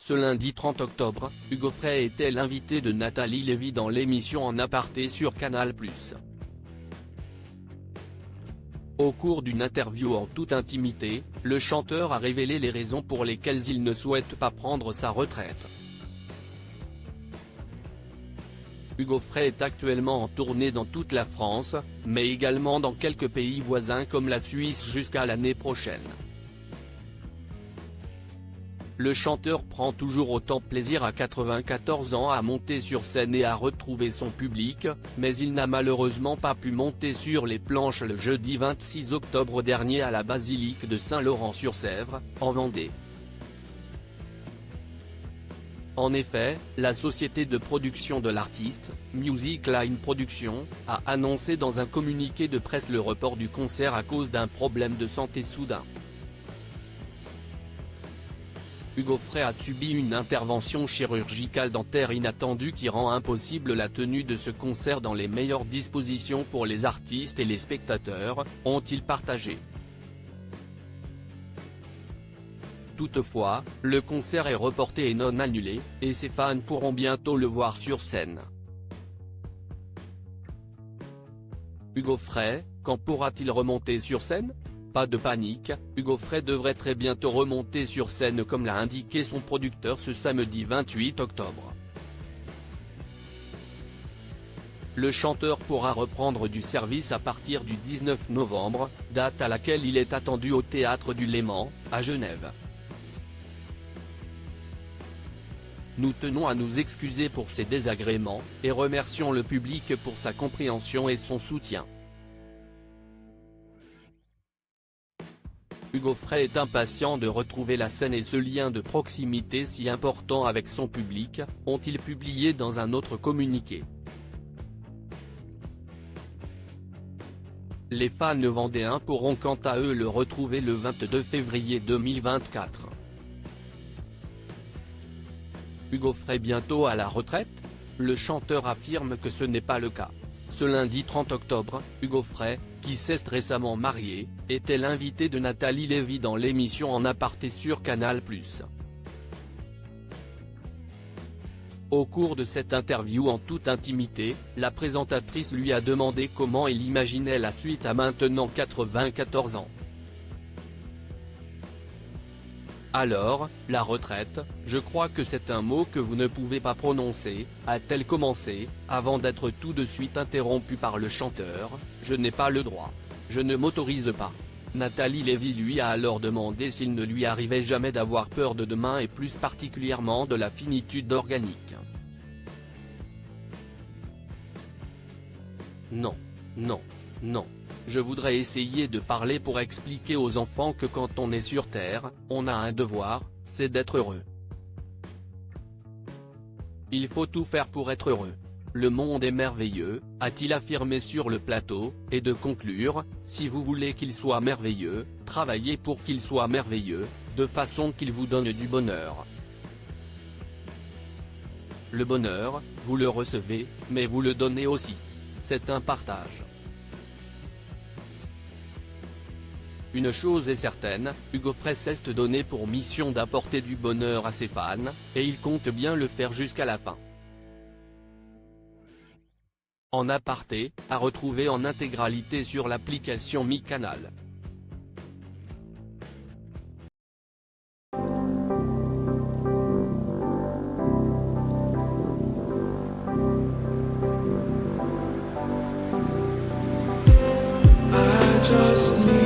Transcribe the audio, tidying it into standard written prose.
Ce lundi 30 octobre, Hugo Frey était l'invité de Nathalie Lévy dans l'émission En Aparté sur Canal+. Au cours d'une interview en toute intimité, le chanteur a révélé les raisons pour lesquelles il ne souhaite pas prendre sa retraite. Hugo Frey est actuellement en tournée dans toute la France, mais également dans quelques pays voisins comme la Suisse jusqu'à l'année prochaine. Le chanteur prend toujours autant plaisir à 94 ans à monter sur scène et à retrouver son public, mais il n'a malheureusement pas pu monter sur les planches le jeudi 26 octobre dernier à la basilique de Saint-Laurent-sur-Sèvre, en Vendée. En effet, la société de production de l'artiste, Music Line Productions, a annoncé dans un communiqué de presse le report du concert à cause d'un problème de santé soudain. Hugo Frey a subi une intervention chirurgicale dentaire inattendue qui rend impossible la tenue de ce concert dans les meilleures dispositions pour les artistes et les spectateurs, ont-ils partagé. Toutefois, le concert est reporté et non annulé, et ses fans pourront bientôt le voir sur scène. Hugo Frey, quand pourra-t-il remonter sur scène ? Pas de panique, Hugo Frey devrait très bientôt remonter sur scène comme l'a indiqué son producteur ce samedi 28 octobre. Le chanteur pourra reprendre du service à partir du 19 novembre, date à laquelle il est attendu au Théâtre du Léman, à Genève. Nous tenons à nous excuser pour ces désagréments, et remercions le public pour sa compréhension et son soutien. Hugo Frey est impatient de retrouver la scène et ce lien de proximité si important avec son public, ont-ils publié dans un autre communiqué. Les fans vendéens pourront quant à eux le retrouver le 22 février 2024. Hugo Frey bientôt à la retraite ? Le chanteur affirme que ce n'est pas le cas. Ce lundi 30 octobre, Hugo Frey, qui s'est récemment marié, était l'invité de Nathalie Lévy dans l'émission En Aparté sur Canal+. Au cours de cette interview en toute intimité, la présentatrice lui a demandé comment il imaginait la suite à maintenant 94 ans. Alors, la retraite, je crois que c'est un mot que vous ne pouvez pas prononcer, a-t-elle commencé, avant d'être tout de suite interrompue par le chanteur, je n'ai pas le droit. Je ne m'autorise pas. Nathalie Lévy lui a alors demandé s'il ne lui arrivait jamais d'avoir peur de demain et plus particulièrement de la finitude organique. Non. Non. Non. Je voudrais essayer de parler pour expliquer aux enfants que quand on est sur Terre, on a un devoir, c'est d'être heureux. Il faut tout faire pour être heureux. Le monde est merveilleux, a-t-il affirmé sur le plateau, et de conclure, si vous voulez qu'il soit merveilleux, travaillez pour qu'il soit merveilleux, de façon qu'il vous donne du bonheur. Le bonheur, vous le recevez, mais vous le donnez aussi. C'est un partage. Une chose est certaine, Hugo Frey s'est donné pour mission d'apporter du bonheur à ses fans, et il compte bien le faire jusqu'à la fin. En Aparté, à retrouver en intégralité sur l'application MyCanal. Just